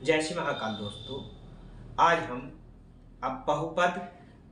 जय श्री महाकाल दोस्तों। आज हम अब बहुपद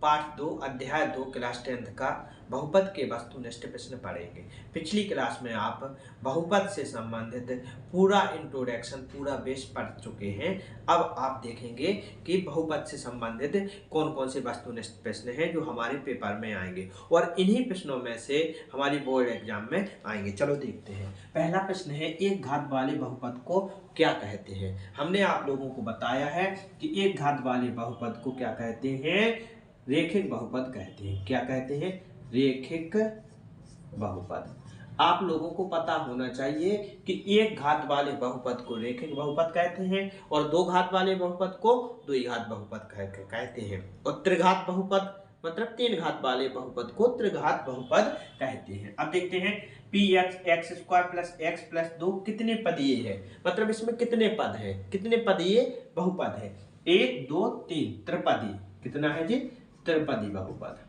पाठ 2 अध्याय 2 क्लास 10th का बहुपद के वस्तुनिष्ठ प्रश्न पढ़ेंगे। पिछली क्लास में आप बहुपद से संबंधित पूरा इंट्रोडक्शन पूरा बेस पढ़ चुके हैं। अब आप देखेंगे कि बहुपद से संबंधित कौन कौन से वस्तुनिष्ठ प्रश्न हैं जो हमारे पेपर में आएंगे और इन्हीं प्रश्नों में से हमारी बोर्ड एग्जाम में आएंगे। चलो देखते हैं। पहला प्रश्न है, एक घात वाले बहुपद को क्या कहते हैं। हमने आप लोगों को बताया है कि एक घात वाले बहुपद को क्या कहते हैं, रेखिक बहुपद कहते हैं। क्या कहते हैं, रेखिक बहुपद। आप लोगों को पता होना चाहिए कि एक घात वाले बहुपद को रेखिक बहुपद कहते हैं और दो घात वाले बहुपद को द्विघात बहुपद कहते हैं और त्रिघात बहुपद मतलब तीन घात वाले बहुपद को त्रिघात बहुपद कहते हैं। अब देखते हैं, P x square plus x plus 2 कितने पदीय है, मतलब इसमें कितने पद है, कितने पदीय बहुपद है। 1 2 3 त्रिपदी। कितना है जी, त्रिपदी बहुपद।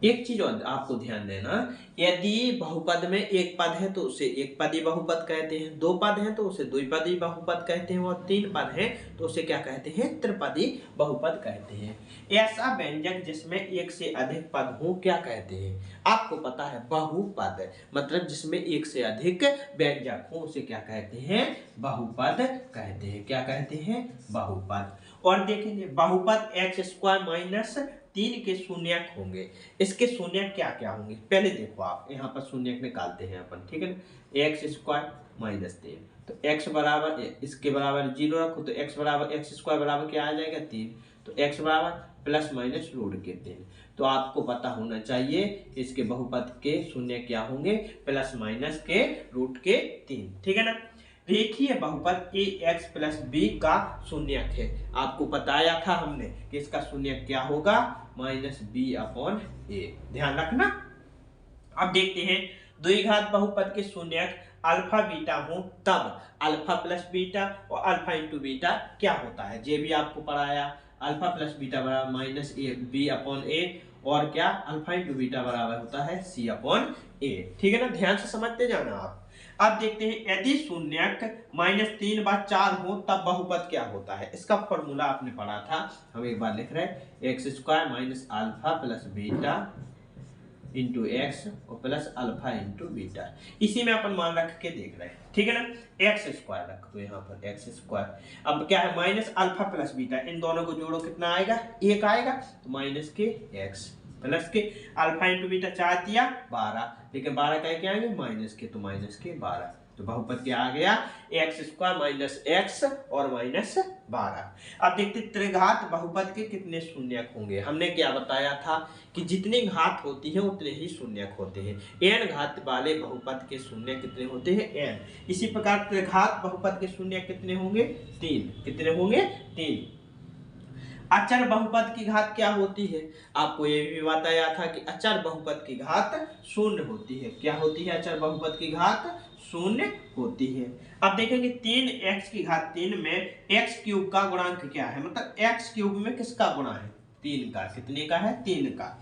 एक चीज और आपको ध्यान देना, यदि बहुपद में एक पद है तो उसे एक पदी बहुपद कहते हैं, दो पद हैं तो उसे द्विपदी बहुपद कहते हैं और तीन पद हैं तो उसे क्या कहते हैं, त्रिपदी बहुपद कहते हैं। ऐसा व्यंजक जिसमें एक से अधिक पद हो क्या कहते हैं। आपको पता है बहुपद मतलब जिसमें एक से अधिक व्यंजक हो उसे क्या कहते हैं, बहुपद कहते हैं। क्या कहते हैं, बहुपद। और देखेंगे बहुपद एक्स स्क्वायर माइनस 3 के शून्यक होंगे। इसके शून्यक क्या क्या होंगे, पहले देखो आप यहाँ पर शून्यक निकालते हैं अपन, ठीक है ना। एक्स स्क्वायर माइनस 3 तो एक्स बराबर इसके बराबर 0 रखो तो एक्स बराबर एक्स स्क्वायर बराबर क्या आ जाएगा 3, तो एक्स बराबर प्लस माइनस रूट के 3। तो आपको पता होना चाहिए इसके बहुपद के शून्य क्या होंगे, प्लस माइनस के रूट के 3, ठीक है ना। रेखीय बहुपद ए एक्स प्लस बी का शून्यक है। आपको बताया था हमने कि इसका शून्यक क्या होगा, माइनस बी अपॉन ए, ध्यान रखना। अब देखते हैं, द्विघात बहुपद के शून्यक अल्फा बीटा हो तब अल्फा प्लस बीटा और अल्फा इंटू बीटा क्या होता है, ये भी आपको पढ़ाया। अल्फा प्लस बीटा बराबर माइनस ए बी अपॉन ए और क्या अल्फा इंटू बीटा बराबर होता है सी अपॉन ए, ठीक है ना। ध्यान से समझते जाना आप। अब देखते हैं, यदि शून्यक -3/4 हो तब बहुपद क्या होता है। इसका फॉर्मूला आपने पढ़ा था, हम एक बार लिख रहे हैं, x square minus alpha plus beta into x और प्लस अल्फा इंटू बीटा। इसी में अपन मान रख के देख रहे हैं, ठीक है ना। एक्स स्क्वायर रख दो यहाँ पर, एक्स स्क्वायर। अब क्या है, माइनस अल्फा प्लस बीटा, इन दोनों को जोड़ो कितना आएगा, 1 आएगा, तो माइनस के एक्स प्लस के अल्फा इंटू बीटा 4 दिया 12, लेकिन 12 का क्या आएंगे माइनस के, तो माइनस के 12। तो बहुपद क्या आ गया, एक्स स्क्वायर माइनस एक्स और माइनस 12। अब देखते त्रिघात बहुपद के कितने शून्यक होंगे। हमने क्या बताया था कि जितनी घात होती है उतने ही शून्यक होते हैं। n घात वाले बहुपद के शून्य कितने होते हैं, n। इसी प्रकार त्रिघात बहुपद के शून्य कितने होंगे, 3। कितने होंगे, 3। अचर बहुपद की घात क्या होती है, आपको ये भी बताया था कि अचर बहुपद की घात शून्य होती है। क्या होती है, अचर बहुपद की घात शून्य होती है। अब देखेंगे 3x की घात 3 में x क्यूब का गुणांक क्या है, मतलब x क्यूब में किसका गुणा है, 3 का। कितने का है, 3 का।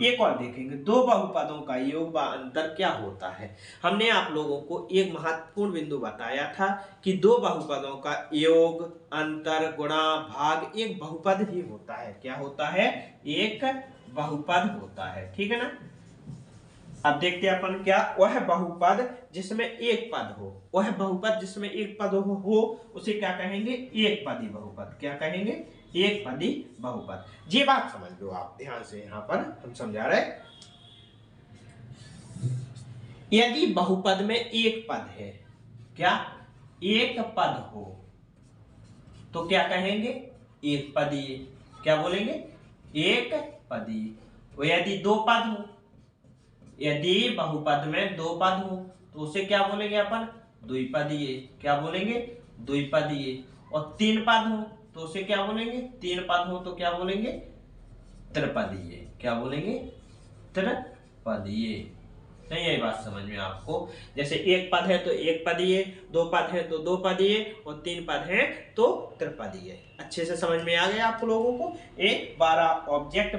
एक और देखेंगे, दो बहुपदों का योग व अंतर क्या होता है। हमने आप लोगों को एक महत्वपूर्ण बिंदु बताया था कि दो बहुपदों का योग अंतर गुणा भाग एक बहुपद ही होता है। क्या होता है, एक बहुपद होता है, ठीक है ना। अब देखते हैं अपन, क्या वह बहुपद जिसमें एक पद हो, वह बहुपद जिसमें एक पद हो उसे क्या कहेंगे, एक पदी बहुपद। क्या कहेंगे, एक पदी बहुपद। ये बात समझ लो आप ध्यान से, यहां पर हम समझा रहे, यदि बहुपद में एक पद है, क्या एक पद हो तो क्या कहेंगे, एक पदी। क्या बोलेंगे, एक पदी। यदि दो पद हो, यदि बहुपद में दो पद हो तो उसे क्या बोलेंगे अपन, द्विपदीय। क्या बोलेंगे, द्विपदीय। और तीन पद हो तो उसे क्या बोलेंगे, तीन पद हो तो क्या बोलेंगे, त्रिपदीय। क्या बोलेंगे, त्रिपदीय। नहीं, यही बात समझ में आपको। जैसे एक पद है तो एक पदीय, दो पद है तो दो पदीय और तीन पद है तो त्रिपदीय। अच्छे से समझ में आ गया आप लोगों को। एक 12 ऑब्जेक्ट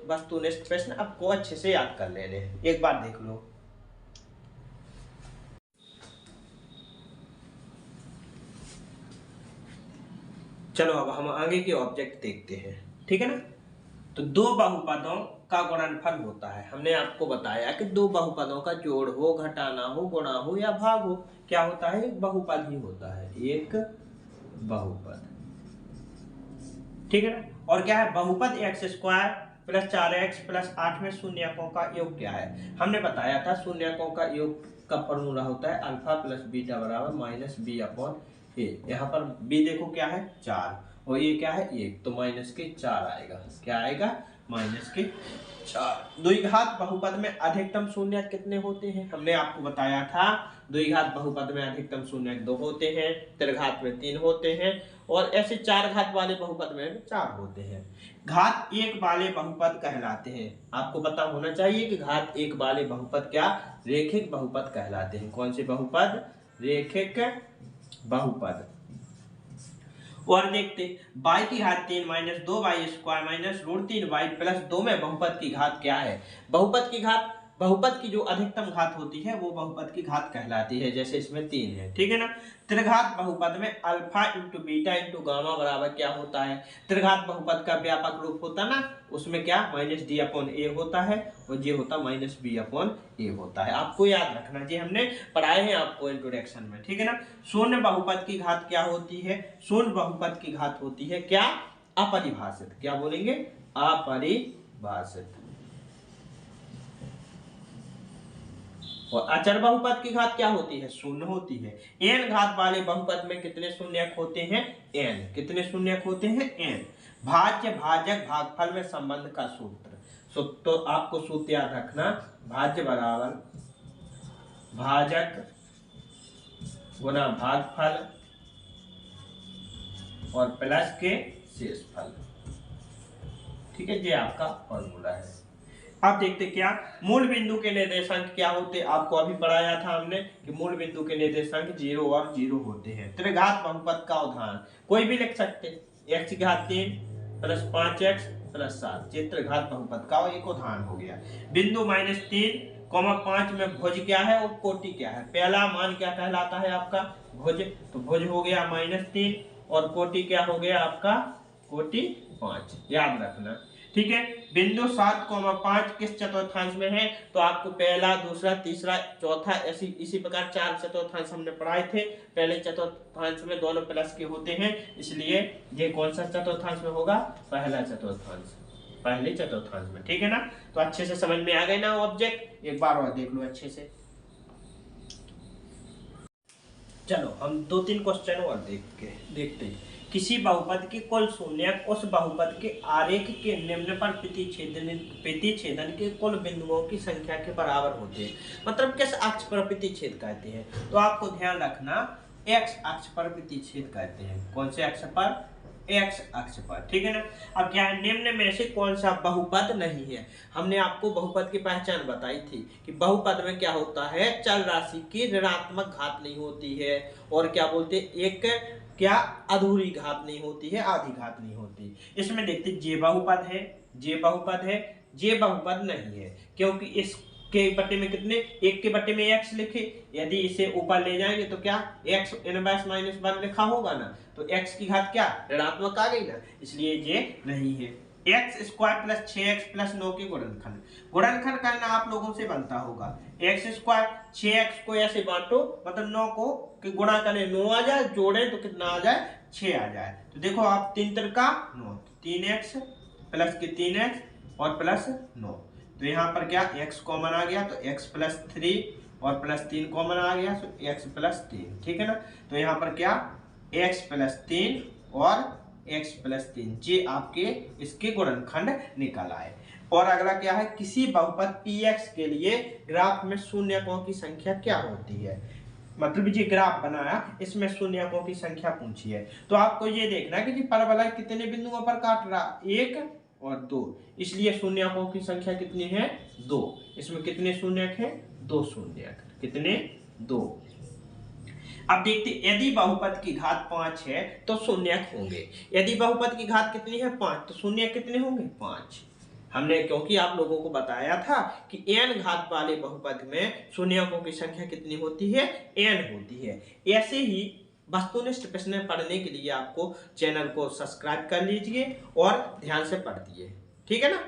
वस्तुनिष्ठ प्रश्न आपको अच्छे से याद कर लेने हैं, एक बार देख लो। चलो अब हम आगे के ऑब्जेक्ट देखते हैं, ठीक है ना। तो दो बहुपदों का गुणनफल होता है। हमने आपको बताया कि दो बहुपदों का जोड़ हो, घटाना हो, गुणा हो या भाग हो, क्या होता है, एक बहुपद ही होता है, एक बहुपद, ठीक है ना। और क्या है, बहुपद x square plus 4x plus 8 में शून्यकों का योग क्या है। हमने बताया था शून्यकों का योग का फॉर्मूला होता है अल्फा प्लस बीटा बराबर माइनस बी अपॉन ए। यहाँ पर बी देखो क्या है 4 और ये क्या है 1, तो माइनस के 4 आएगा। क्या आएगा, माइनस के 4। द्विघात बहुपद में अधिकतम शून्य कितने होते हैं। हमने आपको बताया था द्विघात बहुपद में अधिकतम शून्य 2 होते हैं, त्रिघात में 3 होते हैं और ऐसे चार घात वाले बहुपद में 4 होते हैं। घात एक वाले बहुपद कहलाते हैं। आपको पता होना चाहिए कि घात एक वाले बहुपद क्या, रेखिक बहुपद कहलाते हैं। कौन से बहुपद, रेखिक बहुपद। और देखते y की घात 3 minus 2y square minus √3y plus 2 में बहुपद की घात क्या है। बहुपद की घात, बहुपद की जो अधिकतम घात होती है वो बहुपद की घात कहलाती है, जैसे इसमें 3 है, ठीक है ना। त्रिघात बहुपद में alpha into beta into gamma बराबर क्या होता है। त्रिघात बहुपद का व्यापक रूप होता ना, उसमें क्या माइनस डी अपॉन ए होता है और ये होता माइनस बी अपॉन ए होता है। आपको याद रखना, जी हमने पढ़ाए हैं आपको इंट्रोडक्शन में, ठीक है ना। शून्य बहुपद की घात क्या होती है, शून्य बहुपद की घात होती है क्या, अपरिभाषित। क्या बोलेंगे, अपरिभाषित। और अचर बहुपद की घात क्या होती है, शून्य होती है। n घात वाले बहुपद में कितने शून्यक होते हैं, n। कितने शून्यक होते हैं, n। भाज्य भाजक भागफल में संबंध का सूत्र, तो आपको सूत्र याद रखना, भाज्य बराबर भाजक गुना भागफल और प्लस के शेषफल, ठीक है। ये आपका फॉर्मूला है। अब देखते क्या, मूल बिंदु के निर्देशांक क्या होते हैं। आपको अभी पढ़ाया था हमने कि मूल बिंदु के निर्देशांक 0 और 0 होते हैं। त्रिघात बहुपद का उदाहरण कोई भी लिख सकते, x की घात 3 प्लस 5x प्लस 7, ये त्रिघात बहुपद का एक उदाहरण हो गया। बिंदु -3,5 में भुज क्या है और कोटि क्या है। पहला मान क्या कहलाता है आपका, भुज, तो भुज हो गया -3 और कोटि क्या हो गया आपका, कोटि 5, याद रखना, ठीक है। बिंदु 7,5 किस चतुर्थांश में है, तो आपको पहला, दूसरा, तीसरा, चौथा, ऐसी इसी प्रकार 4 चतुर्थांश हमने पढ़ाए थे। पहले चतुर्थांश में दोनों प्लस के होते हैं, इसलिए ये कौन सा चतुर्थांश में होगा, पहला चतुर्थांश, पहले चतुर्थांश में, ठीक है ना। तो अच्छे से समझ में आ गए ना ऑब्जेक्ट, एक बार और देख लो अच्छे से। चलो हम 2-3 क्वेश्चन और देखते हैं। किसी बहुपद के कुल शून्यक उस बहुपद के आरेख के निम्न पर प्रतिच्छेदन के कुल बिंदुओं की संख्या के बराबर होते हैं। मतलब किस अक्ष पर प्रतिच्छेद कहते हैं, तो आपको ध्यान रखना x अक्ष पर प्रतिच्छेद कहते हैं। कौन से अक्ष पर, x अक्ष पर, ठीक है ना। अब क्या है, निम्न में से कौन सा बहुपद नहीं है। हमने आपको बहुपद की पहचान बताई थी कि बहुपद में क्या होता है, चल राशि की ऋणात्मक घात नहीं होती है और क्या बोलते, एक क्या अधूरी घात नहीं होती है, आधी घात नहीं होती। इसमें देखते जे बहुपद है, जे बहुपद है, जे बहुपद नहीं है, क्योंकि इसके बट्टे में कितने, एक के बट्टे में x लिखे, यदि इसे ऊपर ले जाएंगे तो क्या x n/-1 लिखा होगा ना, तो x की घात क्या ऋणात्मक आ गई ना, इसलिए ये नहीं है। x square plus 6x plus 9 के गुणनखंड, गुणनखंड करना आप लोगों से बनता होगा। x स्क्वायर 6x को ऐसे बांटो, मतलब 9 को गुणा करें 9 आ जाए, जोड़े तो कितना आ जाए 6 आ जाए। तो देखो आप 3 तिरका 9, 3x प्लस के 3x और प्लस 9, तो यहाँ पर क्या x कॉमन आ गया, तो x प्लस 3 और प्लस 3 कॉमन आ गया, तो x प्लस 3, ठीक है ना। तो यहाँ पर क्या x प्लस 3 और x प्लस 3, ये आपके इसके गुणनखंड निकल आए। और अगला क्या है, किसी बहुपद px के लिए ग्राफ में शून्यकों की संख्या क्या होती है। मतलब ये ग्राफ बनाया, इसमें शून्यकों की संख्या पूछी है, तो आपको ये देखना है कि परवलय कितने बिंदुओं पर काट रहा, 1 और 2, इसलिए शून्यकों की संख्या कितनी है, 2। इसमें कितने शून्यक हैं, 2 शून्यक, कितने, 2। अब देखते, यदि बहुपद की घात 5 है तो शून्यक होंगे। यदि बहुपद की घात कितनी है, 5, तो शून्यक कितने होंगे, 5। हमने क्योंकि आप लोगों को बताया था कि n घात वाले बहुपद में शून्यकों की संख्या कितनी होती है, n होती है। ऐसे ही वस्तुनिष्ठ प्रश्न पढ़ने के लिए आपको चैनल को सब्सक्राइब कर लीजिए और ध्यान से पढ़िए। ठीक है ना।